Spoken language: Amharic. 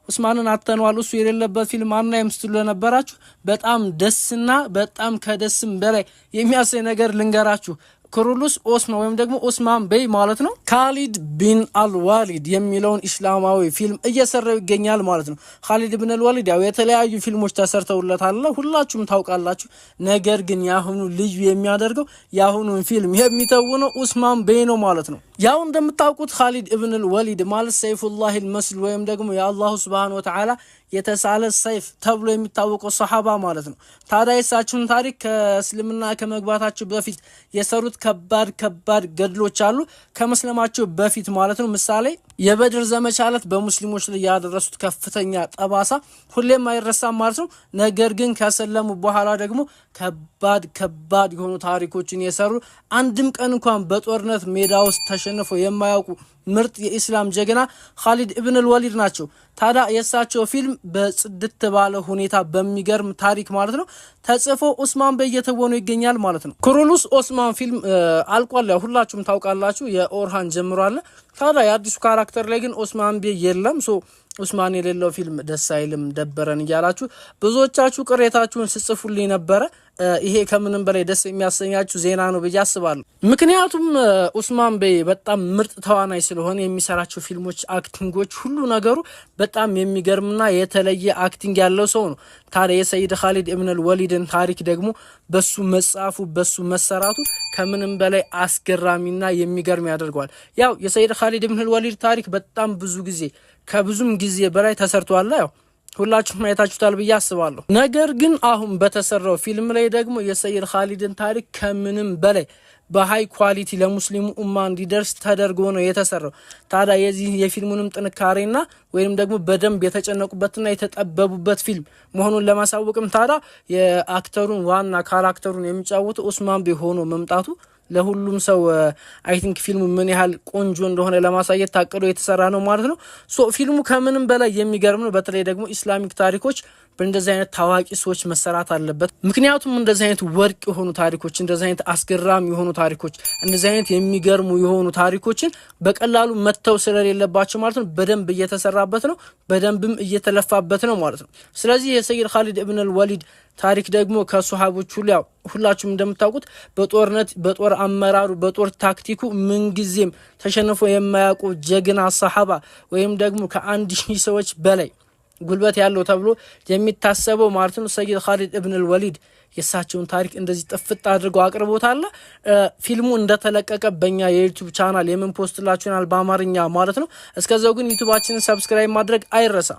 ዑስማንን አተነዋል እሱ የሌለበት ፊልም አናይም ስትሉ ለነበራችሁ በጣም ደስና በጣም ከደስም በላይ የሚያሰኝ ነገር ልንገራችሁ። ኩሩሉስ ኦስማ ወይም ደግሞ ኦስማን በይ ማለት ነው ካሊድ ቢን አልዋሊድ የሚለውን እስላማዊ ፊልም እየሰራው ይገኛል ማለት ነው። ካሊድ ቢን አልዋሊድ ያው የተለያዩ ፊልሞች ተሰርተውለታል ሁላችሁም ታውቃላችሁ። ነገር ግን ያሁኑ ልዩ የሚያደርገው ያሁኑን ፊልም የሚተውነው ኦስማን በይ ነው ማለት ነው። ያው እንደምታውቁት ካሊድ ኢብን አልወሊድ ማለት ሰይፉላህ አልመስል ወይም ደግሞ የአላሁ ሱብሃነሁ ወተዓላ የተሳለ ሰይፍ ተብሎ የሚታወቀው ሱሐባ ማለት ነው። ታዲያ የሳቸውን ታሪክ ከእስልምና ከመግባታቸው በፊት የሰሩት ከባድ ገድሎች አሉ ከመስለማቸው በፊት ማለት ነው። ምሳሌ የበድር ዘመቻ ዕለት በሙስሊሞች ላይ ያደረሱት ከፍተኛ ጠባሳ ሁሌም አይረሳም ማለት ነው። ነገር ግን ከሰለሙ በኋላ ደግሞ ከባድ የሆኑ ታሪኮችን የሰሩ አንድም ቀን እንኳን በጦርነት ሜዳ ውስጥ ተሸንፈው የማያውቁ ምርጥ የኢስላም ጀግና ካሊድ ኢብን አልወሊድ ናቸው። ታዲያ የሳቸው ፊልም በጽድት ባለ ሁኔታ በሚገርም ታሪክ ማለት ነው ተጽፎ ኡስማን በይ እየተወኑ ይገኛል ማለት ነው። ኩሩሉስ ኦስማን ፊልም አልቋል። ያው ሁላችሁም ታውቃላችሁ የኦርሃን ጀምሯል። ታዲያ የአዲሱ ካራክተር ላይ ግን ኡስማን በይ የለም። ኡስማን የሌለው ፊልም ደስ አይልም ደበረን እያላችሁ ብዙዎቻችሁ ቅሬታችሁን ስጽፉልኝ ነበረ። ይሄ ከምንም በላይ ደስ የሚያሰኛችሁ ዜና ነው ብዬ አስባለሁ። ምክንያቱም ኡስማን በይ በጣም ምርጥ ተዋናይ ስለሆነ የሚሰራቸው ፊልሞች፣ አክቲንጎች፣ ሁሉ ነገሩ በጣም የሚገርምና የተለየ አክቲንግ ያለው ሰው ነው። ታዲያ የሰይድ ካሊድ ኢብን አልወሊድን ታሪክ ደግሞ በሱ መጻፉ በሱ መሰራቱ ከምንም በላይ አስገራሚና የሚገርም ያደርገዋል። ያው የሰይድ ካሊድ ኢብን አልወሊድ ታሪክ በጣም ብዙ ጊዜ ከብዙም ጊዜ በላይ ተሰርቷል። ያው ሁላችሁም ማየታችሁታል ብዬ አስባለሁ። ነገር ግን አሁን በተሰራው ፊልም ላይ ደግሞ የሰይድ ካሊድን ታሪክ ከምንም በላይ በሃይ ኳሊቲ ለሙስሊሙ ኡማ እንዲደርስ ተደርጎ ነው የተሰራው። ታዲያ የዚህ የፊልሙንም ጥንካሬና ወይንም ደግሞ በደንብ የተጨነቁበትና የተጠበቡበት ፊልም መሆኑን ለማሳወቅም ታዲያ የአክተሩን ዋና ካራክተሩን የሚጫወቱ ኡስማን በይ ሆኖ መምጣቱ ለሁሉም ሰው አይ ቲንክ ፊልሙ ምን ያህል ቆንጆ እንደሆነ ለማሳየት ታቅዶ የተሰራ ነው ማለት ነው። ፊልሙ ከምንም በላይ የሚገርም ነው። በተለይ ደግሞ ኢስላሚክ ታሪኮች በእንደዚህ አይነት ታዋቂ ሰዎች መሰራት አለበት። ምክንያቱም እንደዚህ አይነት ወርቅ የሆኑ ታሪኮች፣ እንደዚህ አይነት አስገራሚ የሆኑ ታሪኮች፣ እንደዚህ አይነት የሚገርሙ የሆኑ ታሪኮችን በቀላሉ መተው ስለሌለባቸው ማለት ነው በደንብ እየተሰራበት ነው፣ በደንብም እየተለፋበት ነው ማለት ነው። ስለዚህ የሰይድ ካሊድ ኢብን አልወሊድ ታሪክ ደግሞ ከሱሐቦች ሁሉ ያው ሁላችሁም እንደምታውቁት በጦር አመራሩ በጦር ታክቲኩ ምንጊዜም ተሸንፎ የማያውቁ ጀግና ሰሐባ ወይም ደግሞ ከ1000 ሰዎች በላይ ጉልበት ያለው ተብሎ የሚታሰበው ማለት ነው ሰይድ ካሊድ ኢብን አልወሊድ የሳቸውን ታሪክ እንደዚህ ጥፍጥ አድርገው አቅርቦታል። ፊልሙ እንደተለቀቀ በእኛ የዩቲዩብ ቻናል የምን ፖስትላችሁናል በአማርኛ ማለት ነው። እስከዛው ግን ዩቲዩባችንን ሰብስክራይብ ማድረግ አይረሳ።